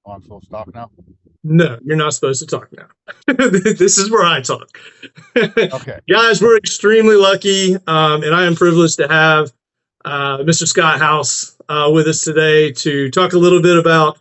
Oh, I'm supposed to talk now? No, you're not supposed to talk now. This is where I talk. Okay. Guys, we're extremely lucky, and I am privileged to have Mr. Scott House with us today to talk a little bit about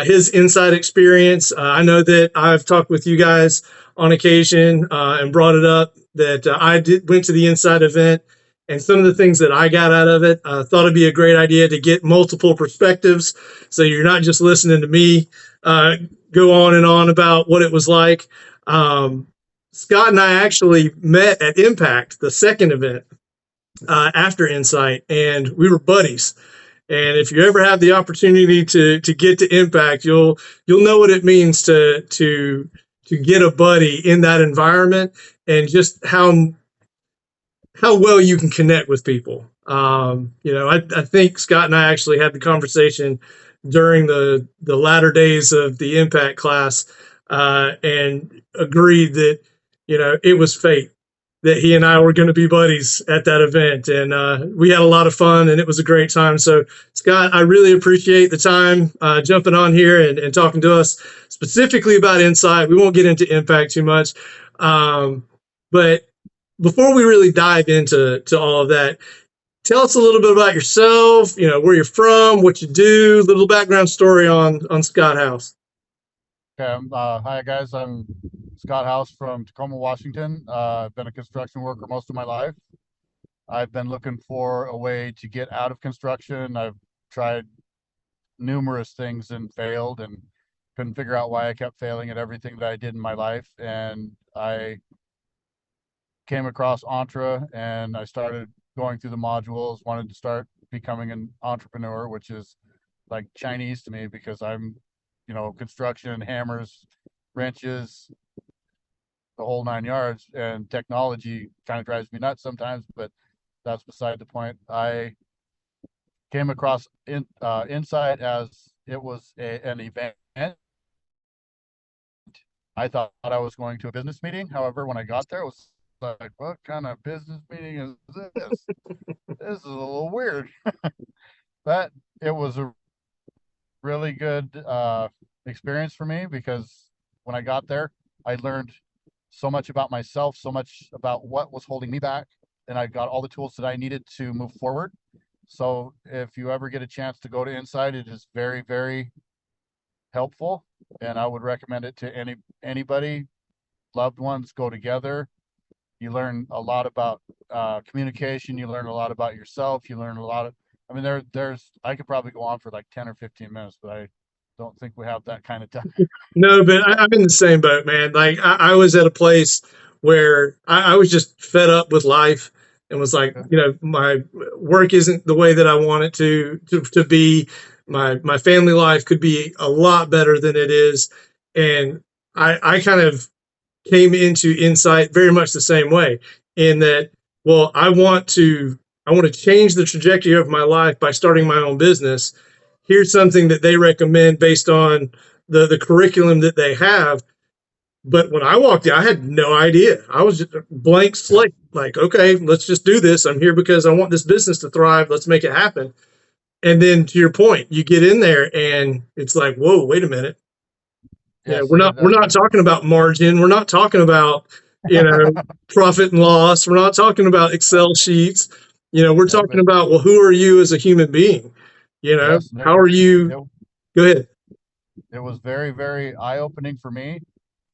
his inside experience. I know that I've talked with you guys on occasion and brought it up that went to the inside event, and some of the things that I got out of it. Thought it'd be a great idea to get multiple perspectives, so you're not just listening to me uh, go on about what it was like. Um, Scott and I actually met at Impact, the second event after Insight, and we were buddies. And if you ever have the opportunity to get to Impact, you'll know what it means to get a buddy in that environment, and just how well you can connect with people. I think Scott and I actually had the conversation during the latter days of the Impact class, and agreed that it was fate that he and I were going to be buddies at that event, and we had a lot of fun, and it was a great time. So, Scott, I really appreciate the time jumping on here and talking to us specifically about Insight. We won't get into Impact too much, but before we really dive into all of that, tell us a little bit about yourself. Where you're from, what you do, little background story on Scott House. Okay. Hi, guys. I'm Scott House from Tacoma, Washington. I've been a construction worker most of my life. I've been looking for a way to get out of construction. I've tried numerous things and failed and couldn't figure out why I kept failing at everything that I did in my life. And I came across Entra and I started going through the modules, wanted to start becoming an entrepreneur, which is like Chinese to me because construction, hammers, wrenches, the whole nine yards, and technology kind of drives me nuts sometimes, but that's beside the point. I came across Insight as it was an event. I thought I was going to a business meeting. However, when I got there, it was like, what kind of business meeting is this? This is a little weird. But it was a really good experience for me because when I got there, I learned so much about myself, so much about what was holding me back, and I got all the tools that I needed to move forward. So if you ever get a chance to go to Insight, it is very, very helpful, and I would recommend it to anybody. Loved ones go together. You learn a lot about communication. You learn a lot about yourself. You learn a lot of. I mean, there's. I could probably go on for like 10 or 15 minutes, but I don't think we have that kind of time. No, but I'm in the same boat, man. Like I was at a place where I was just fed up with life and was like, my work isn't the way that I want it to be. My family life could be a lot better than it is, and I kind of came into Insight very much the same way, in that, well, I want to change the trajectory of my life by starting my own business. Here's something that they recommend based on the curriculum that they have. But when I walked in, I had no idea. I was just a blank Yep. slate. Like, okay, let's just do this. I'm here because I want this business to thrive. Let's make it happen. And then to your point, you get in there and it's like, whoa, wait a minute. Yeah. We're See not we're that. not talking about margin. We're not talking about, you know, profit and loss. We're not talking about Excel sheets. We're Yeah. talking about, well, who are you as a human being? Yes. How are you? It, Go ahead. it was very, very eye opening for me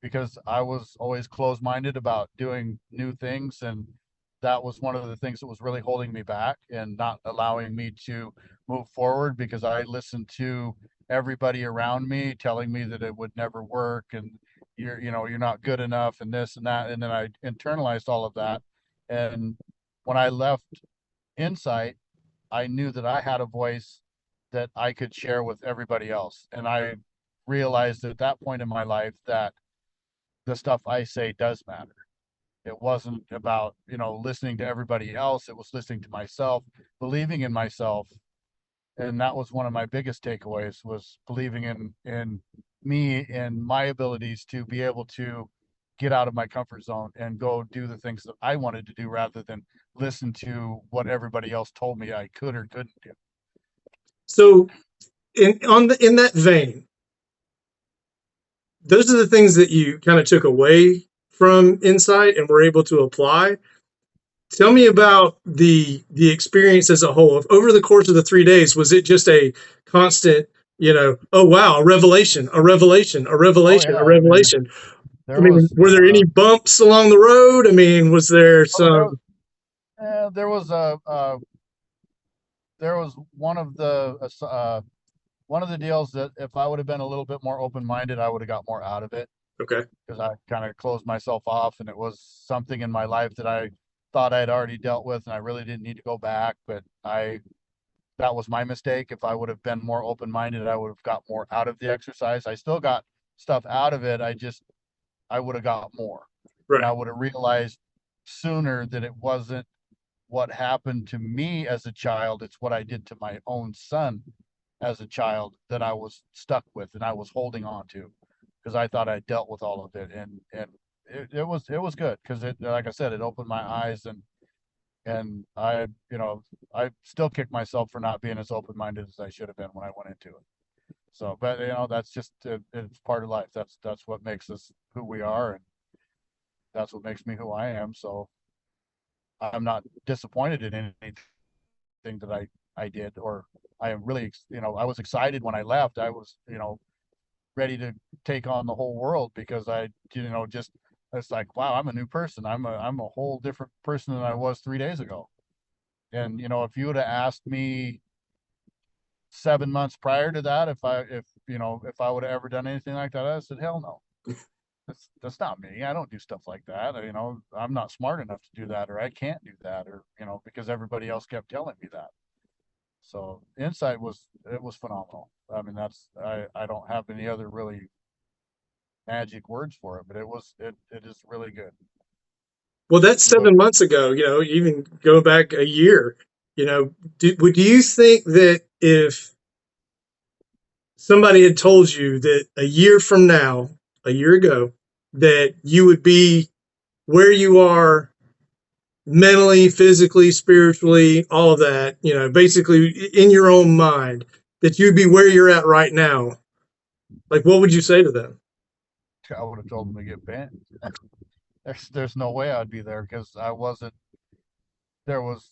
because I was always closed minded about doing new things. And that was one of the things that was really holding me back and not allowing me to move forward because I listened to everybody around me telling me that it would never work and you're not good enough and this and that. And then I internalized all of that. And when I left Insight, I knew that I had a voice that I could share with everybody else. And I realized at that point in my life that the stuff I say does matter. It wasn't about, listening to everybody else. It was listening to myself, believing in myself. And that was one of my biggest takeaways was believing in me and my abilities to be able to get out of my comfort zone and go do the things that I wanted to do rather than listen to what everybody else told me I could or couldn't do. So in that vein, those are the things that you kind of took away from Insight and were able to apply. Tell me about the experience as a whole. Over the course of the 3 days, was it just a constant, oh wow, a revelation, a revelation, a Oh revelation, a yeah, I mean, revelation? I there mean, was, were there any bumps along the road? I mean, was there oh, some? there was there was one of the deals that if I would have been a little bit more open-minded, I would have got more out of it Okay, because I kind of closed myself off, and it was something in my life that I thought I had already dealt with, and I really didn't need to go back. But that was my mistake. If I would have been more open-minded, I would have got more out of the exercise. I still got stuff out of it. I would have got more, and right, I would have realized sooner that it wasn't what happened to me as a child. It's what I did to my own son as a child that I was stuck with and I was holding on to because I thought I dealt with all of it. And it was good because it, like I said, it opened my eyes, and I still kick myself for not being as open minded as I should have been when I went into it. So, but that's just it's part of life. That's what makes us who we are, and that's what makes me who I am. So I'm not disappointed in anything that I did, or I am really, I was excited when I left. I was, ready to take on the whole world because just, it's like, wow, I'm a new person. I'm a whole different person than I was 3 days ago. And, if you would have asked me 7 months prior to that, if I would have ever done anything like that, I said, hell no. That's not me. I don't do stuff like that. I'm not smart enough to do that, or I can't do that, or because everybody else kept telling me that. So Insight was phenomenal. I mean, I don't have any other really magic words for it, but it is really good. well, that's You would 7 months ago. Even go back a year. Would you think that if somebody had told you that a year from now, a year ago, that you would be where you are mentally, physically, spiritually, all of that, basically in your own mind, that you'd be where you're at right now, like what would you say to them? I would have told them to get banned. There's no way I'd be there because I wasn't there was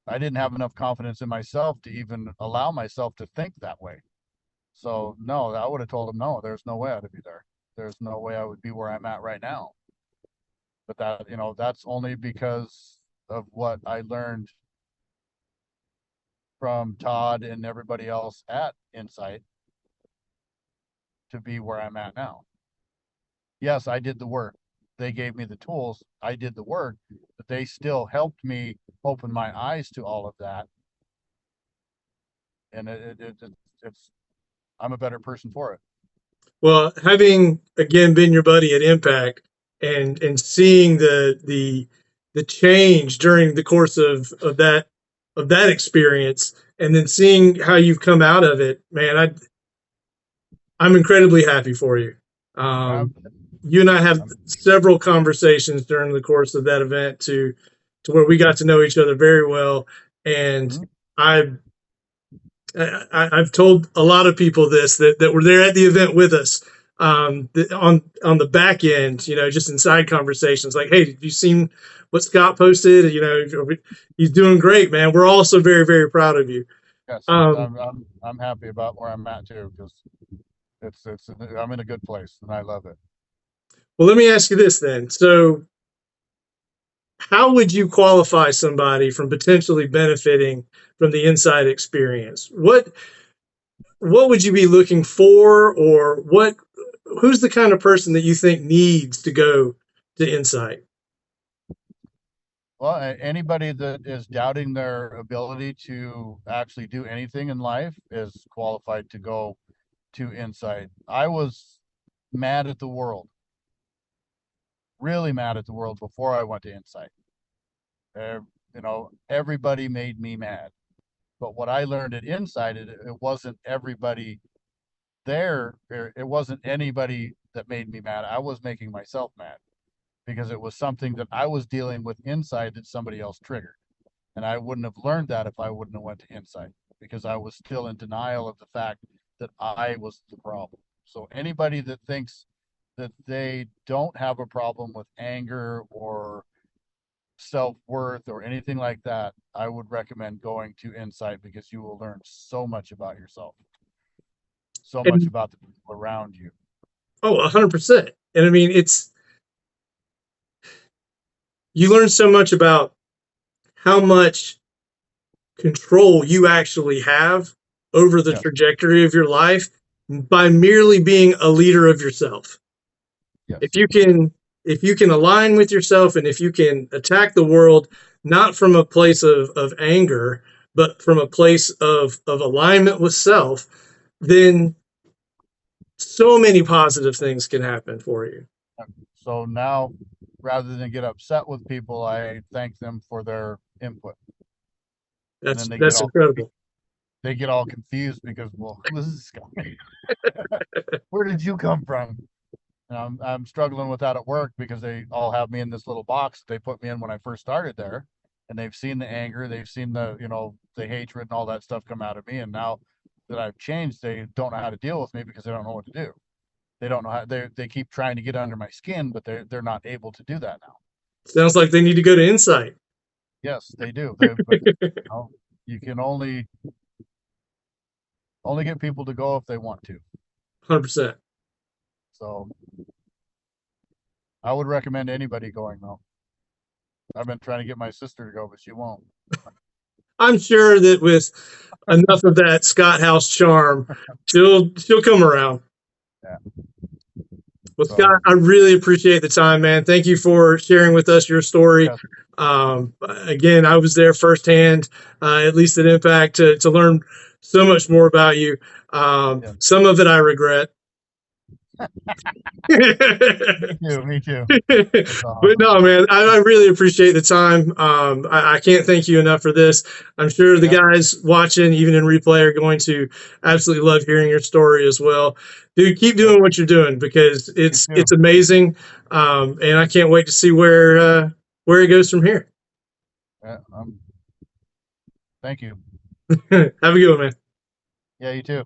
I didn't have enough confidence in myself to even allow myself to think that way. So no, I would have told them no, there's no way I'd be there. There's no way I would be where I'm at right now. But that's only because of what I learned from Todd and everybody else at Insight to be where I'm at now. Yes, I did the work. They gave me the tools. I did the work, but they still helped me open my eyes to all of that. And it's I'm a better person for it. Well, having again been your buddy at Impact and seeing the change during the course of that experience, and then seeing how you've come out of it, man, I'm incredibly happy for you. I'm, You and I had I'm several conversations during the course of that event to where we got to know each other very well, and mhm. I I've told a lot of people this that were there at the event with us, on the back end, just in side conversations, like, hey, did you seen what Scott posted? He's doing great, man. We're also very, very proud of you. Yes, Um, I'm happy about where I'm at too because I'm in a good place and I love it. well, let me ask you this then. So, how would you qualify somebody from potentially benefiting from the Inside experience? What would you be looking for, or who's the kind of person that you think needs to go to Insight? Well, anybody that is doubting their ability to actually do anything in life is qualified to go to Insight. I was mad at the world, really mad at the world before I went to Insight. Uh, everybody made me mad. But what I learned at Insight, it wasn't everybody there. It wasn't anybody that made me mad. I was making myself mad because it was something that I was dealing with inside that somebody else triggered. And I wouldn't have learned that if I wouldn't have went to Insight because I was still in denial of the fact that I was the problem. So anybody that thinks that they don't have a problem with anger or self-worth or anything like that, I would recommend going to Insight because you will learn so much about yourself, so much And about the people around you. oh, 100%. And I mean, you learn so much about how much control you actually have over the Yes, trajectory of your life by merely being a leader of yourself. If yes, you can if you can align with yourself and if you can attack the world not from a place of anger, but from a place of alignment with self, then so many positive things can happen for you. so now rather than get upset with people, I thank them for their input. And then That's incredible. they get all confused because, well, who is this guy? Where did you come from? And I'm struggling with that at work because they all have me in this little box they put me in when I first started there, and they've seen the anger, they've seen the the hatred and all that stuff come out of me, and now that I've changed, they don't know how to deal with me because they don't know what to do. They don't know how they keep trying to get under my skin, but they're not able to do that now. Sounds like they need to go to Insight. Yes, they do. But you can only get people to go if they want to. 100%. So I would recommend anybody going though. I've been trying to get my sister to go, but she won't. I'm sure that with enough of that Scott House charm, she'll come around. Yeah. Well, So Scott, I really appreciate the time, man. Thank you for sharing with us your story. yes, Again, I was there firsthand, at least at Impact, to learn so much more about you. yes. Some of it I regret. Me too. Me too. It's But awesome. no, man, I really appreciate the time. I can't thank you enough for this. I'm sure the Yep. guys watching, even in replay, are going to absolutely love hearing your story as well. Dude, keep Yep. doing what you're doing because Me it's too. amazing, and I can't wait to see where it goes from here. Yeah, thank you. Have a good one, man. Yeah, you too.